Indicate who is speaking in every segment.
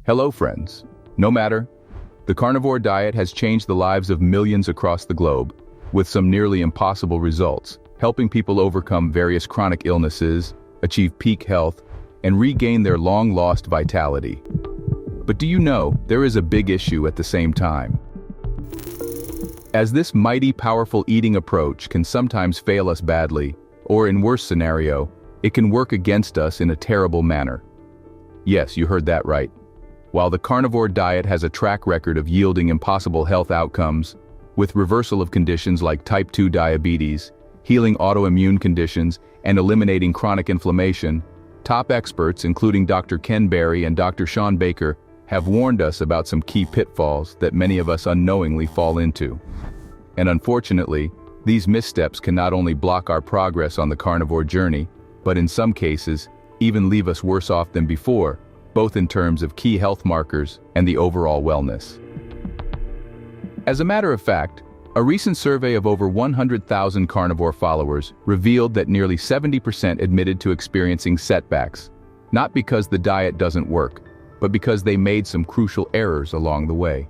Speaker 1: Hello friends. No matter, the carnivore diet has changed the lives of millions across the globe, with some nearly impossible results, helping people overcome various chronic illnesses, achieve peak health, and regain their long-lost vitality. But do you know, there is a big issue at the same time. As this mighty powerful eating approach can sometimes fail us badly, or in worst scenario, it can work against us in a terrible manner. Yes, you heard that right. While the carnivore diet has a track record of yielding impossible health outcomes, with reversal of conditions like type 2 diabetes, healing autoimmune conditions, and eliminating chronic inflammation, top experts including Dr. Ken Berry and Dr. Sean Baker have warned us about some key pitfalls that many of us unknowingly fall into. And unfortunately, these missteps can not only block our progress on the carnivore journey, but in some cases, even leave us worse off than before, both in terms of key health markers and the overall wellness. As a matter of fact, a recent survey of over 100,000 carnivore followers revealed that nearly 70% admitted to experiencing setbacks, not because the diet doesn't work, but because they made some crucial errors along the way.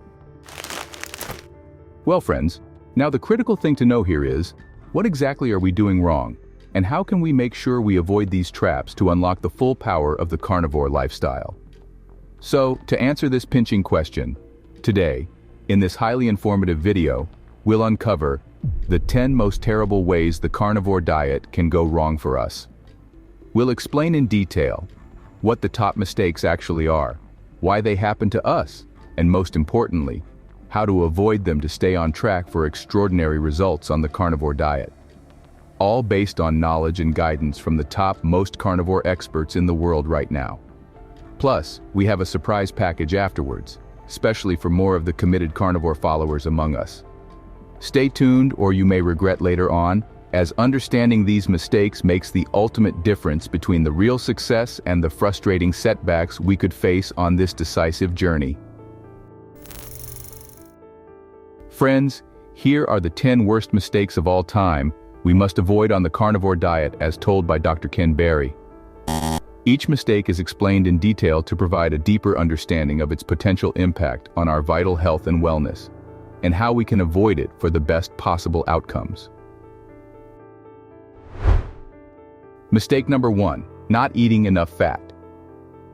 Speaker 1: Well, friends, now the critical thing to know here is, what exactly are we doing wrong, and how can we make sure we avoid these traps to unlock the full power of the carnivore lifestyle? So, to answer this pinching question, today, in this highly informative video, we'll uncover the 10 most terrible ways the carnivore diet can go wrong for us. We'll explain in detail what the top mistakes actually are, why they happen to us, and most importantly, how to avoid them to stay on track for extraordinary results on the carnivore diet. All based on knowledge and guidance from the top most carnivore experts in the world right now. Plus, we have a surprise package afterwards, especially for more of the committed carnivore followers among us. Stay tuned, or you may regret later on, as understanding these mistakes makes the ultimate difference between the real success and the frustrating setbacks we could face on this decisive journey. Friends, here are the 10 worst mistakes of all time we must avoid on the carnivore diet as told by Dr. Ken Berry. Each mistake is explained in detail to provide a deeper understanding of its potential impact on our vital health and wellness, and how we can avoid it for the best possible outcomes. Mistake number 1, not eating enough fat.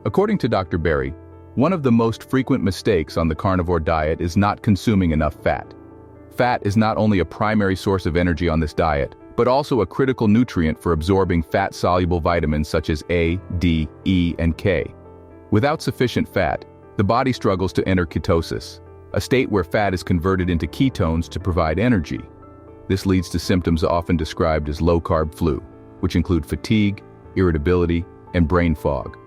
Speaker 1: According to Dr. Berry, one of the most frequent mistakes on the carnivore diet is not consuming enough fat. Fat is not only a primary source of energy on this diet, but also a critical nutrient for absorbing fat-soluble vitamins such as A, D, E, and K. Without sufficient fat, the body struggles to enter ketosis, a state where fat is converted into ketones to provide energy. This leads to symptoms often described as low-carb flu, which include fatigue, irritability, and brain fog.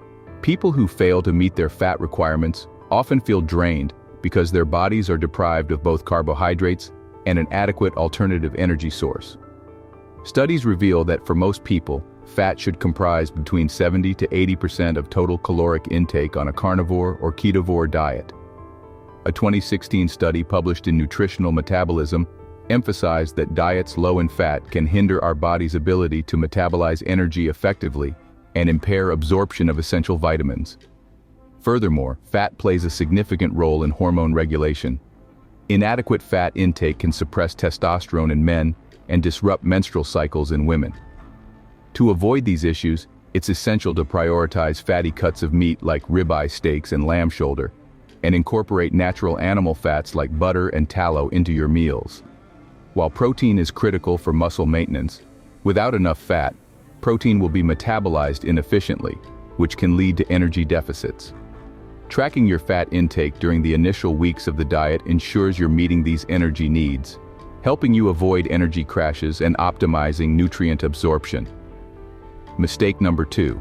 Speaker 1: People who fail to meet their fat requirements often feel drained because their bodies are deprived of both carbohydrates and an adequate alternative energy source. Studies reveal that for most people, fat should comprise between 70 to 80% of total caloric intake on a carnivore or ketovore diet. A 2016 study published in Nutritional Metabolism emphasized that diets low in fat can hinder our body's ability to metabolize energy effectively and impair absorption of essential vitamins. Furthermore, fat plays a significant role in hormone regulation. Inadequate fat intake can suppress testosterone in men and disrupt menstrual cycles in women. To avoid these issues, it's essential to prioritize fatty cuts of meat like ribeye steaks and lamb shoulder, and incorporate natural animal fats like butter and tallow into your meals. While protein is critical for muscle maintenance, without enough fat, protein will be metabolized inefficiently, which can lead to energy deficits. Tracking your fat intake during the initial weeks of the diet ensures you're meeting these energy needs, helping you avoid energy crashes and optimizing nutrient absorption. Mistake number 2,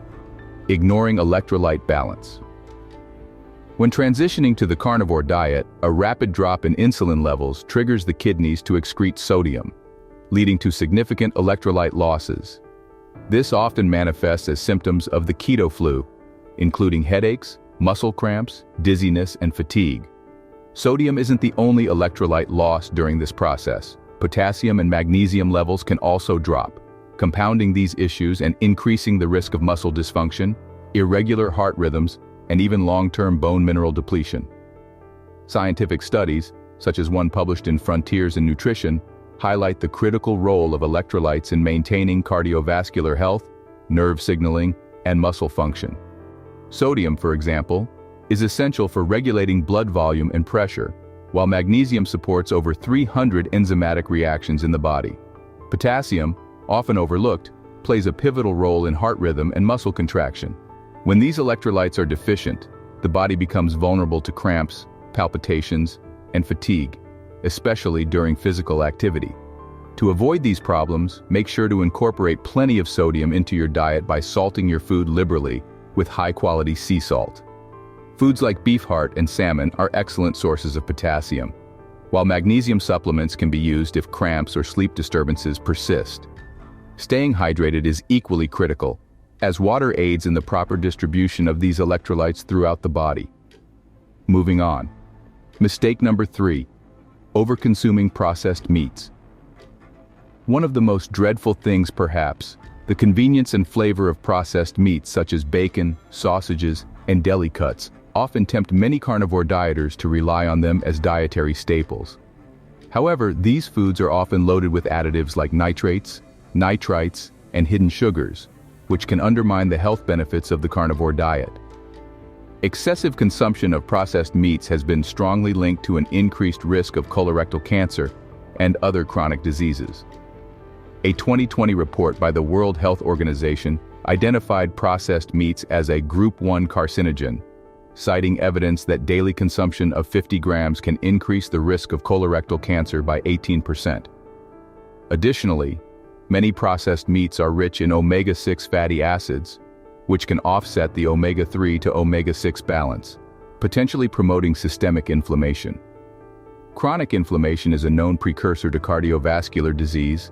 Speaker 1: ignoring electrolyte balance. When transitioning to the carnivore diet, a rapid drop in insulin levels triggers the kidneys to excrete sodium, leading to significant electrolyte losses. This often manifests as symptoms of the keto flu, including headaches, muscle cramps, dizziness, and fatigue. Sodium isn't the only electrolyte lost during this process. Potassium and magnesium levels can also drop, compounding these issues and increasing the risk of muscle dysfunction, irregular heart rhythms, and even long-term bone mineral depletion. Scientific studies, such as one published in Frontiers in Nutrition, highlight the critical role of electrolytes in maintaining cardiovascular health, nerve signaling, and muscle function. Sodium, for example, is essential for regulating blood volume and pressure, while magnesium supports over 300 enzymatic reactions in the body. Potassium, often overlooked, plays a pivotal role in heart rhythm and muscle contraction. When these electrolytes are deficient, the body becomes vulnerable to cramps, palpitations, and fatigue, especially during physical activity. To avoid these problems, make sure to incorporate plenty of sodium into your diet by salting your food liberally with high-quality sea salt. Foods like beef heart and salmon are excellent sources of potassium, while magnesium supplements can be used if cramps or sleep disturbances persist. Staying hydrated is equally critical, as water aids in the proper distribution of these electrolytes throughout the body. Moving on. Mistake number 3. Overconsuming processed meats. One of the most dreadful things perhaps, the convenience and flavor of processed meats such as bacon, sausages, and deli cuts often tempt many carnivore dieters to rely on them as dietary staples. However, these foods are often loaded with additives like nitrates, nitrites, and hidden sugars, which can undermine the health benefits of the carnivore diet. Excessive consumption of processed meats has been strongly linked to an increased risk of colorectal cancer and other chronic diseases. A 2020 report by the World Health Organization identified processed meats as a Group 1 carcinogen, citing evidence that daily consumption of 50 grams can increase the risk of colorectal cancer by 18%. Additionally, many processed meats are rich in omega-6 fatty acids, which can offset the omega-3 to omega-6 balance, potentially promoting systemic inflammation. Chronic inflammation is a known precursor to cardiovascular disease,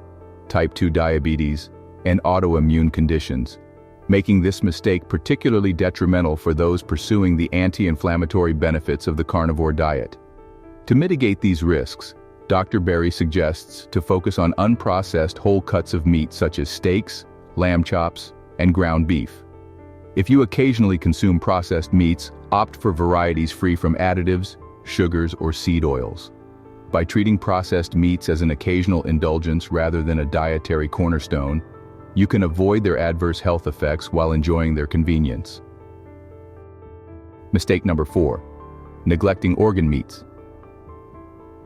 Speaker 1: type 2 diabetes, and autoimmune conditions, making this mistake particularly detrimental for those pursuing the anti-inflammatory benefits of the carnivore diet. To mitigate these risks, Dr. Berry suggests to focus on unprocessed whole cuts of meat such as steaks, lamb chops, and ground beef. If you occasionally consume processed meats, opt for varieties free from additives, sugars, or seed oils. By treating processed meats as an occasional indulgence rather than a dietary cornerstone, you can avoid their adverse health effects while enjoying their convenience. Mistake number 4. Neglecting organ meats.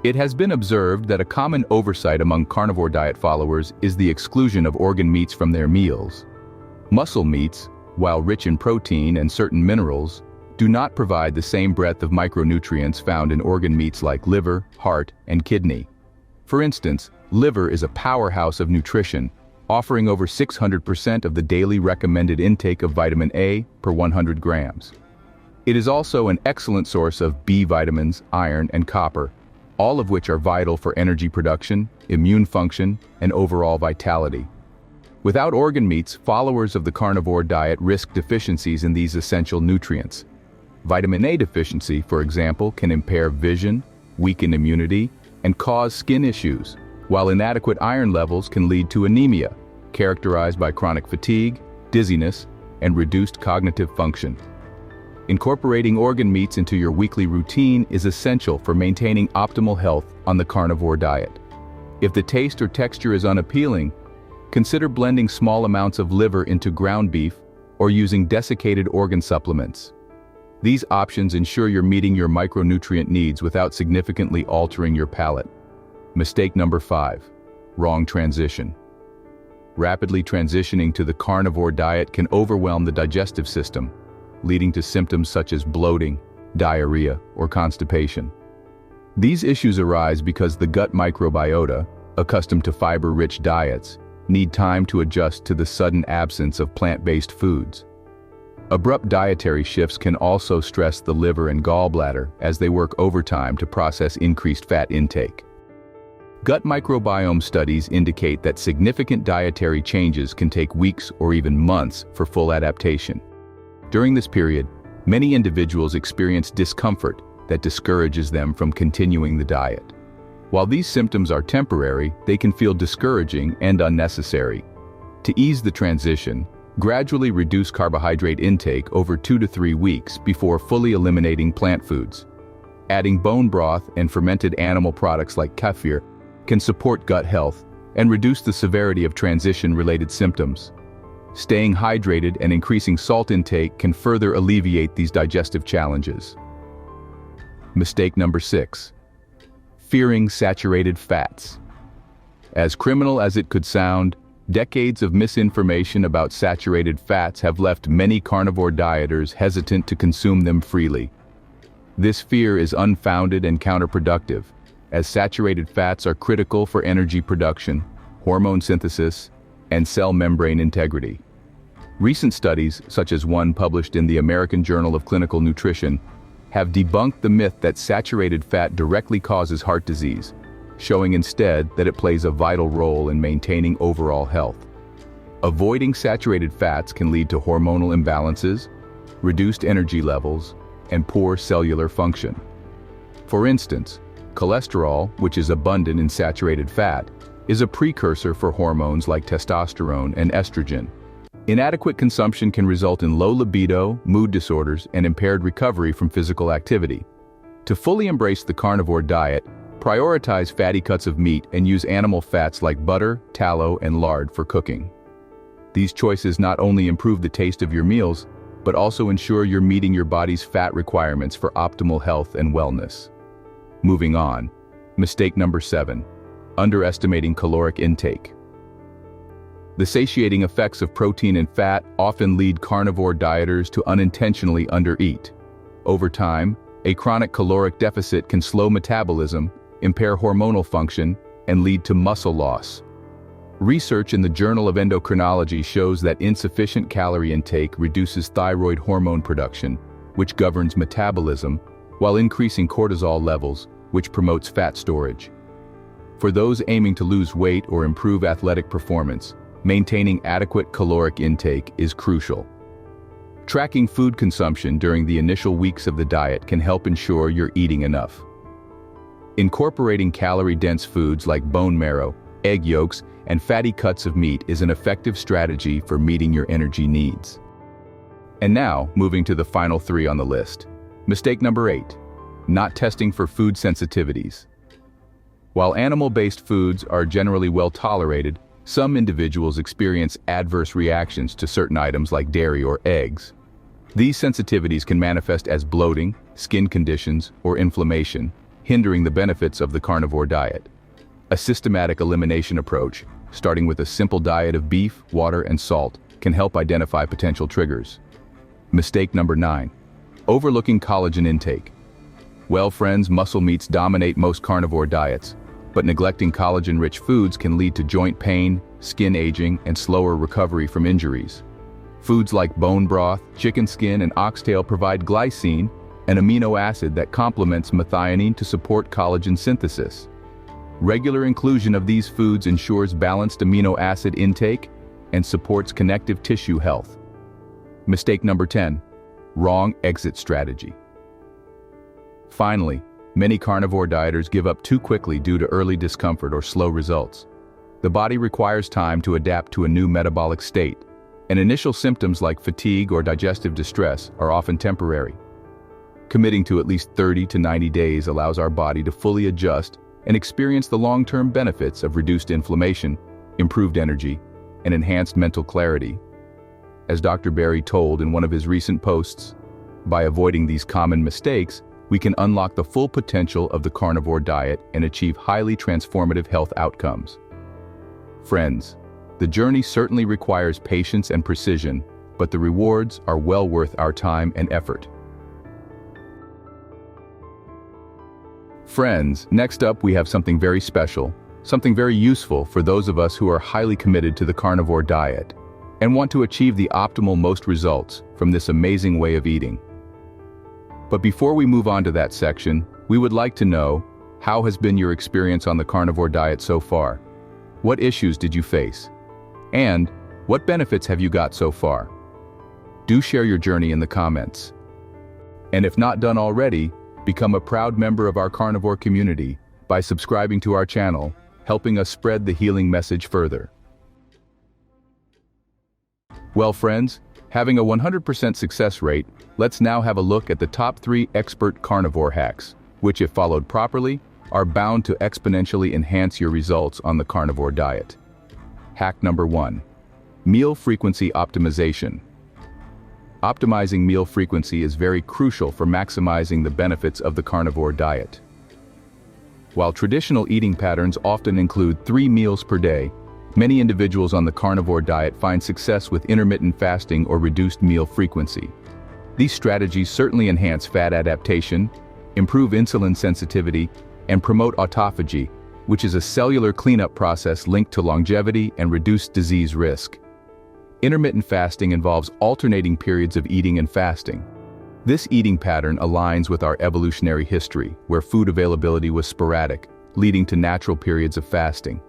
Speaker 1: It has been observed that a common oversight among carnivore diet followers is the exclusion of organ meats from their meals. Muscle meats, while rich in protein and certain minerals, do not provide the same breadth of micronutrients found in organ meats like liver, heart, and kidney. For instance, liver is a powerhouse of nutrition, offering over 600% of the daily recommended intake of vitamin A per 100 grams. It is also an excellent source of B vitamins, iron, and copper, all of which are vital for energy production, immune function, and overall vitality. Without organ meats, followers of the carnivore diet risk deficiencies in these essential nutrients. Vitamin A deficiency, for example, can impair vision, weaken immunity, and cause skin issues, while inadequate iron levels can lead to anemia, characterized by chronic fatigue, dizziness, and reduced cognitive function. Incorporating organ meats into your weekly routine is essential for maintaining optimal health on the carnivore diet. If the taste or texture is unappealing, consider blending small amounts of liver into ground beef or using desiccated organ supplements. These options ensure you're meeting your micronutrient needs without significantly altering your palate. Mistake number 5. Wrong transition. Rapidly transitioning to the carnivore diet can overwhelm the digestive system, leading to symptoms such as bloating, diarrhea, or constipation. These issues arise because the gut microbiota, accustomed to fiber-rich diets, need time to adjust to the sudden absence of plant-based foods. Abrupt dietary shifts can also stress the liver and gallbladder as they work overtime to process increased fat intake. Gut microbiome studies indicate that significant dietary changes can take weeks or even months for full adaptation. During this period, many individuals experience discomfort that discourages them from continuing the diet. While these symptoms are temporary, they can feel discouraging and unnecessary. To ease the transition, Gradually reduce carbohydrate intake over 2 to 3 weeks before fully eliminating plant foods. Adding bone broth and fermented animal products like kefir can support gut health and reduce the severity of transition-related symptoms. Staying hydrated and increasing salt intake can further alleviate these digestive challenges. Mistake number 6. Fearing saturated fats. As criminal as it could sound, decades of misinformation about saturated fats have left many carnivore dieters hesitant to consume them freely. This fear is unfounded and counterproductive, as saturated fats are critical for energy production, hormone synthesis, and cell membrane integrity. Recent studies, such as one published in the American Journal of Clinical Nutrition, have debunked the myth that saturated fat directly causes heart disease, showing instead that it plays a vital role in maintaining overall health. Avoiding saturated fats can lead to hormonal imbalances, reduced energy levels, and poor cellular function. For instance, cholesterol, which is abundant in saturated fat, is a precursor for hormones like testosterone and estrogen. Inadequate consumption can result in low libido, mood disorders, and impaired recovery from physical activity. To fully embrace the carnivore diet, prioritize fatty cuts of meat and use animal fats like butter, tallow, and lard for cooking. These choices not only improve the taste of your meals, but also ensure you're meeting your body's fat requirements for optimal health and wellness. Moving on. Mistake number 7. Underestimating caloric intake. The satiating effects of protein and fat often lead carnivore dieters to unintentionally undereat. Over time, a chronic caloric deficit can slow metabolism, impair hormonal function, and lead to muscle loss. Research in the Journal of Endocrinology shows that insufficient calorie intake reduces thyroid hormone production, which governs metabolism, while increasing cortisol levels, which promotes fat storage. For those aiming to lose weight or improve athletic performance, maintaining adequate caloric intake is crucial. Tracking food consumption during the initial weeks of the diet can help ensure you're eating enough. Incorporating calorie-dense foods like bone marrow, egg yolks, and fatty cuts of meat is an effective strategy for meeting your energy needs. And now, moving to the final 3 on the list. Mistake number 8. Not testing for food sensitivities. While animal-based foods are generally well tolerated, some individuals experience adverse reactions to certain items like dairy or eggs. These sensitivities can manifest as bloating, skin conditions, or inflammation, hindering the benefits of the carnivore diet. A systematic elimination approach, starting with a simple diet of beef, water, and salt, can help identify potential triggers. Mistake number 9. Overlooking collagen intake. Well, friends, muscle meats dominate most carnivore diets, but neglecting collagen-rich foods can lead to joint pain, skin aging, and slower recovery from injuries. Foods like bone broth, chicken skin, and oxtail provide glycine, an amino acid that complements methionine to support collagen synthesis. Regular inclusion of these foods ensures balanced amino acid intake and supports connective tissue health. Mistake number 10. Wrong exit strategy. Finally, many carnivore dieters give up too quickly due to early discomfort or slow results. The body requires time to adapt to a new metabolic state, and initial symptoms like fatigue or digestive distress are often temporary. Committing to at least 30 to 90 days allows our body to fully adjust and experience the long-term benefits of reduced inflammation, improved energy, and enhanced mental clarity. As Dr. Berry told in one of his recent posts, by avoiding these common mistakes, we can unlock the full potential of the carnivore diet and achieve highly transformative health outcomes. Friends, the journey certainly requires patience and precision, but the rewards are well worth our time and effort. Friends, next up we have something very special, something very useful for those of us who are highly committed to the carnivore diet and want to achieve the optimal most results from this amazing way of eating. But before we move on to that section, we would like to know, how has been your experience on the carnivore diet so far? What issues did you face? And what benefits have you got so far? Do share your journey in the comments. And if not done already, become a proud member of our carnivore community by subscribing to our channel, helping us spread the healing message further. Well, friends, having a 100% success rate, let's now have a look at the top 3 expert carnivore hacks, which, if followed properly, are bound to exponentially enhance your results on the carnivore diet. Hack number 1. Meal frequency optimization. Optimizing meal frequency is very crucial for maximizing the benefits of the carnivore diet. While traditional eating patterns often include 3 meals per day, many individuals on the carnivore diet find success with intermittent fasting or reduced meal frequency. These strategies certainly enhance fat adaptation, improve insulin sensitivity, and promote autophagy, which is a cellular cleanup process linked to longevity and reduced disease risk. Intermittent fasting involves alternating periods of eating and fasting. This eating pattern aligns with our evolutionary history, where food availability was sporadic, leading to natural periods of fasting.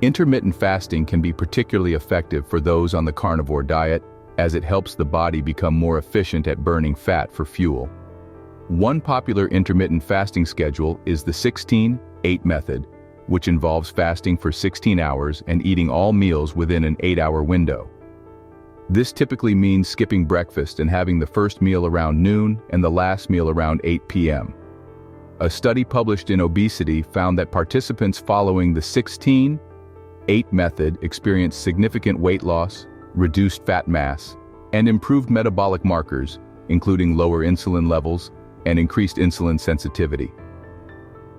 Speaker 1: Intermittent fasting can be particularly effective for those on the carnivore diet, as it helps the body become more efficient at burning fat for fuel. One popular intermittent fasting schedule is the 16-8 method, which involves fasting for 16 hours and eating all meals within an 8-hour window. This typically means skipping breakfast and having the first meal around noon and the last meal around 8 p.m. A study published in Obesity found that participants following the 16-8 method experienced significant weight loss, reduced fat mass, and improved metabolic markers, including lower insulin levels and increased insulin sensitivity.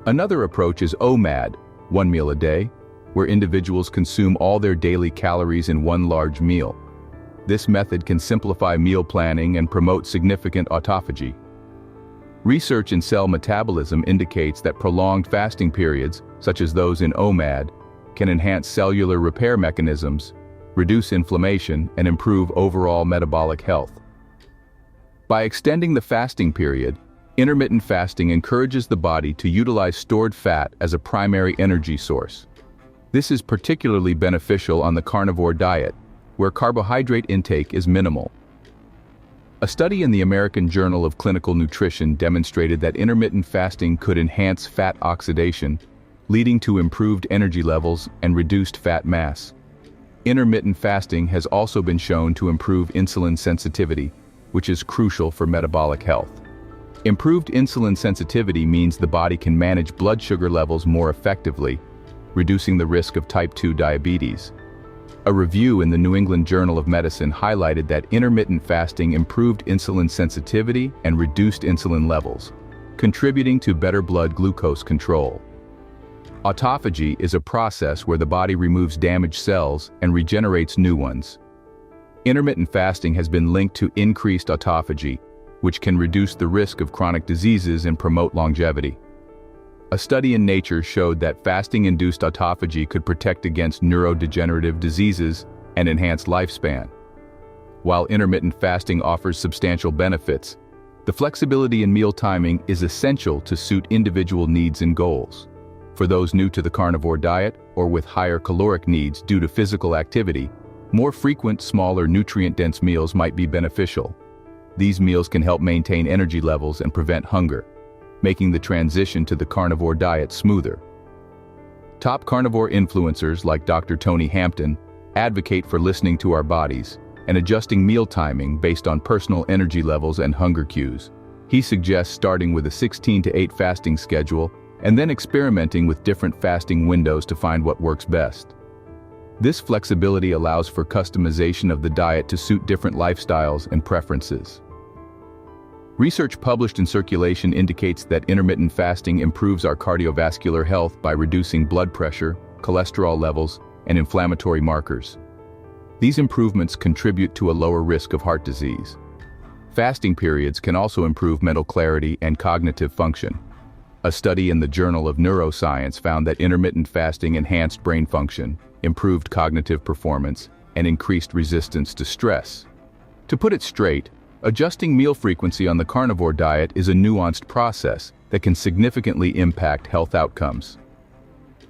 Speaker 1: Another approach is OMAD, 1 meal a day, where individuals consume all their daily calories in one large meal. This method can simplify meal planning and promote significant autophagy. Research in cell metabolism indicates that prolonged fasting periods, such as those in OMAD, can enhance cellular repair mechanisms, reduce inflammation, and improve overall metabolic health. By extending the fasting period, intermittent fasting encourages the body to utilize stored fat as a primary energy source. This is particularly beneficial on the carnivore diet, where carbohydrate intake is minimal. A study in the American Journal of Clinical Nutrition demonstrated that intermittent fasting could enhance fat oxidation, leading to improved energy levels and reduced fat mass. Intermittent fasting has also been shown to improve insulin sensitivity, which is crucial for metabolic health. Improved insulin sensitivity means the body can manage blood sugar levels more effectively, reducing the risk of type 2 diabetes. A review in the New England Journal of Medicine highlighted that intermittent fasting improved insulin sensitivity and reduced insulin levels, contributing to better blood glucose control. Autophagy is a process where the body removes damaged cells and regenerates new ones. Intermittent fasting has been linked to increased autophagy, which can reduce the risk of chronic diseases and promote longevity. A study in Nature showed that fasting-induced autophagy could protect against neurodegenerative diseases and enhance lifespan. While intermittent fasting offers substantial benefits, the flexibility in meal timing is essential to suit individual needs and goals. For those new to the carnivore diet or with higher caloric needs due to physical activity, more frequent, smaller, nutrient-dense meals might be beneficial. These meals can help maintain energy levels and prevent hunger, making the transition to the carnivore diet smoother. Top carnivore influencers like Dr. Tony Hampton advocate for listening to our bodies and adjusting meal timing based on personal energy levels and hunger cues. He suggests starting with a 16-8 fasting schedule and then experimenting with different fasting windows to find what works best. This flexibility allows for customization of the diet to suit different lifestyles and preferences. Research published in Circulation indicates that intermittent fasting improves our cardiovascular health by reducing blood pressure, cholesterol levels, and inflammatory markers. These improvements contribute to a lower risk of heart disease. Fasting periods can also improve mental clarity and cognitive function. A study in the Journal of Neuroscience found that intermittent fasting enhanced brain function, improved cognitive performance, and increased resistance to stress. To put it straight, adjusting meal frequency on the carnivore diet is a nuanced process that can significantly impact health outcomes.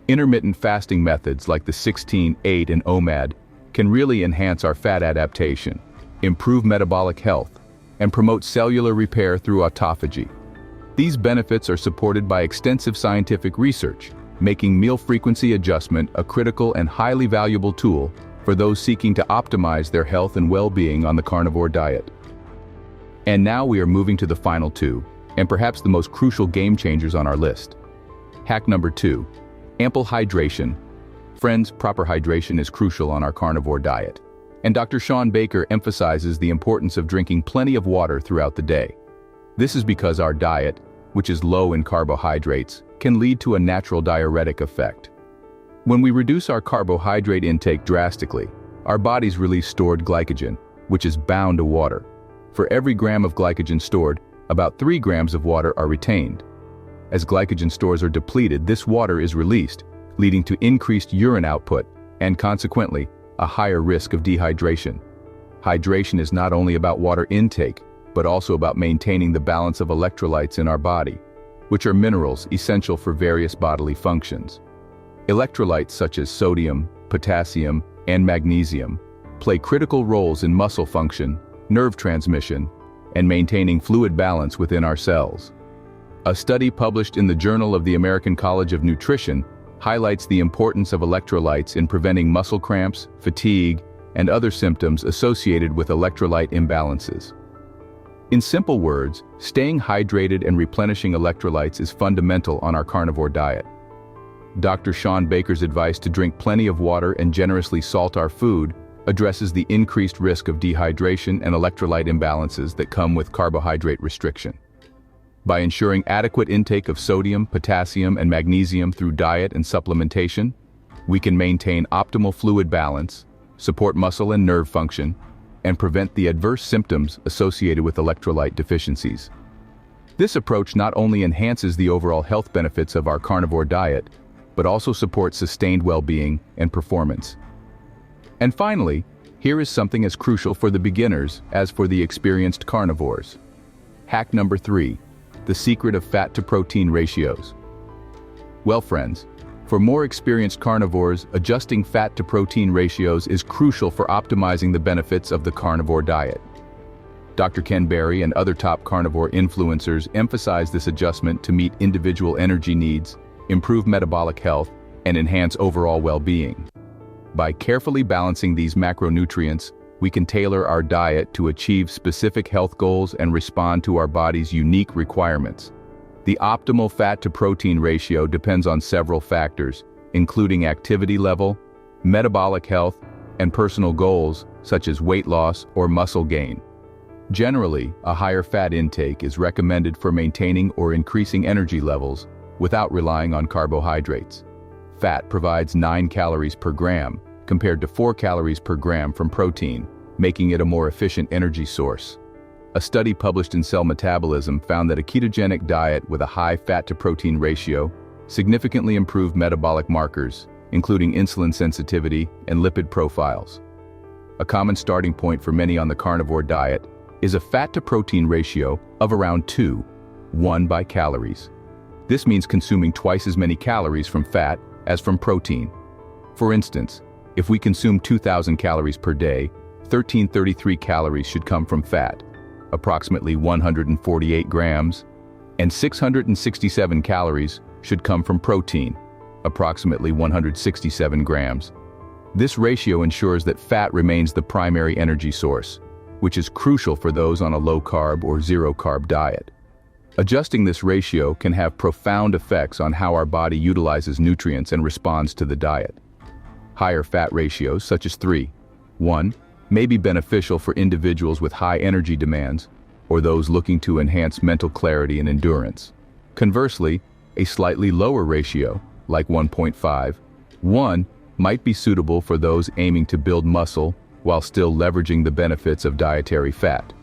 Speaker 1: Intermittent fasting methods like the 16-8 and OMAD can really enhance our fat adaptation, improve metabolic health, and promote cellular repair through autophagy. These benefits are supported by extensive scientific research, making meal frequency adjustment a critical and highly valuable tool for those seeking to optimize their health and well-being on the carnivore diet. And now we are moving to the final two, and perhaps the most crucial game changers on our list. Hack number 2, ample hydration. Friends, proper hydration is crucial on our carnivore diet, and Dr. Shawn Baker emphasizes the importance of drinking plenty of water throughout the day. This is because our diet, which is low in carbohydrates, can lead to a natural diuretic effect. When we reduce our carbohydrate intake drastically, our bodies release stored glycogen, which is bound to water. For every gram of glycogen stored, about 3 grams of water are retained. As glycogen stores are depleted, this water is released, leading to increased urine output and, consequently, a higher risk of dehydration. Hydration is not only about water intake, but also about maintaining the balance of electrolytes in our body, which are minerals essential for various bodily functions. Electrolytes such as sodium, potassium, and magnesium play critical roles in muscle function, nerve transmission, and maintaining fluid balance within our cells. A study published in the Journal of the American College of Nutrition highlights the importance of electrolytes in preventing muscle cramps, fatigue, and other symptoms associated with electrolyte imbalances. In simple words, staying hydrated and replenishing electrolytes is fundamental on our carnivore diet. Dr. Shawn Baker's advice to drink plenty of water and generously salt our food addresses the increased risk of dehydration and electrolyte imbalances that come with carbohydrate restriction. By ensuring adequate intake of sodium, potassium, and magnesium through diet and supplementation, we can maintain optimal fluid balance, support muscle and nerve function, and prevent the adverse symptoms associated with electrolyte deficiencies. This approach not only enhances the overall health benefits of our carnivore diet, but also supports sustained well-being and performance. And finally, here is something as crucial for the beginners as for the experienced carnivores. Hack number 3, the secret of fat to protein ratios. Well, friends, for more experienced carnivores, adjusting fat to protein ratios is crucial for optimizing the benefits of the carnivore diet. Dr. Ken Berry and other top carnivore influencers emphasize this adjustment to meet individual energy needs, improve metabolic health, and enhance overall well-being. By carefully balancing these macronutrients, we can tailor our diet to achieve specific health goals and respond to our body's unique requirements. The optimal fat-to-protein ratio depends on several factors, including activity level, metabolic health, and personal goals such as weight loss or muscle gain. Generally, a higher fat intake is recommended for maintaining or increasing energy levels without relying on carbohydrates. Fat provides 9 calories per gram, compared to 4 calories per gram from protein, making it a more efficient energy source. A study published in Cell Metabolism found that a ketogenic diet with a high fat-to-protein ratio significantly improved metabolic markers, including insulin sensitivity and lipid profiles. A common starting point for many on the carnivore diet is a fat-to-protein ratio of around 2:1 by calories. This means consuming twice as many calories from fat as from protein. For instance, if we consume 2,000 calories per day, 1,333 calories should come from fat, approximately 148 grams, and 667 calories should come from protein, approximately 167 grams. This ratio ensures that fat remains the primary energy source, which is crucial for those on a low-carb or zero-carb diet. Adjusting this ratio can have profound effects on how our body utilizes nutrients and responds to the diet. Higher fat ratios, such as 3:1, may be beneficial for individuals with high energy demands or those looking to enhance mental clarity and endurance. Conversely, a slightly lower ratio, like 1.5:1, might be suitable for those aiming to build muscle while still leveraging the benefits of dietary fat.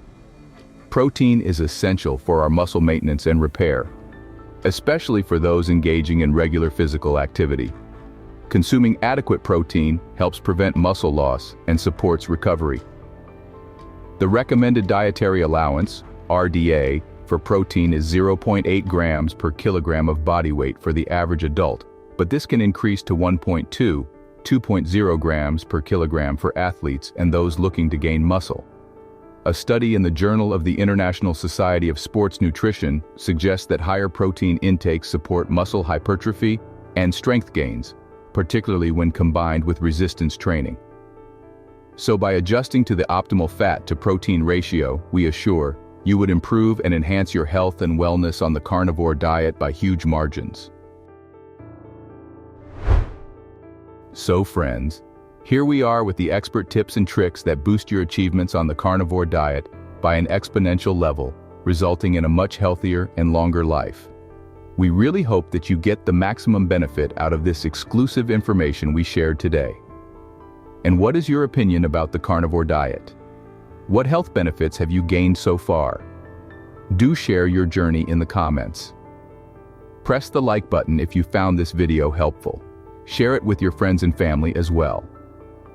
Speaker 1: Protein is essential for our muscle maintenance and repair, especially for those engaging in regular physical activity. Consuming adequate protein helps prevent muscle loss and supports recovery. The recommended dietary allowance, RDA, for protein is 0.8 grams per kilogram of body weight for the average adult, but this can increase to 2.0 grams per kilogram for athletes and those looking to gain muscle. A study in the Journal of the International Society of Sports Nutrition suggests that higher protein intakes support muscle hypertrophy and strength gains, particularly when combined with resistance training. So by adjusting to the optimal fat to protein ratio, we assure you would improve and enhance your health and wellness on the carnivore diet by huge margins. So friends, here we are with the expert tips and tricks that boost your achievements on the carnivore diet by an exponential level, resulting in a much healthier and longer life. We really hope that you get the maximum benefit out of this exclusive information we shared today. And what is your opinion about the carnivore diet? What health benefits have you gained so far? Do share your journey in the comments. Press the like button if you found this video helpful. Share it with your friends and family as well.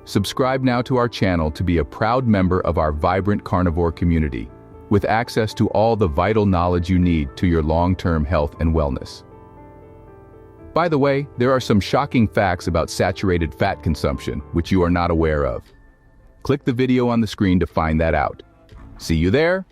Speaker 1: Subscribe now to our channel to be a proud member of our vibrant carnivore community, with access to all the vital knowledge you need to your long-term health and wellness. By the way, there are some shocking facts about saturated fat consumption which you are not aware of. Click the video on the screen to find that out. See you there!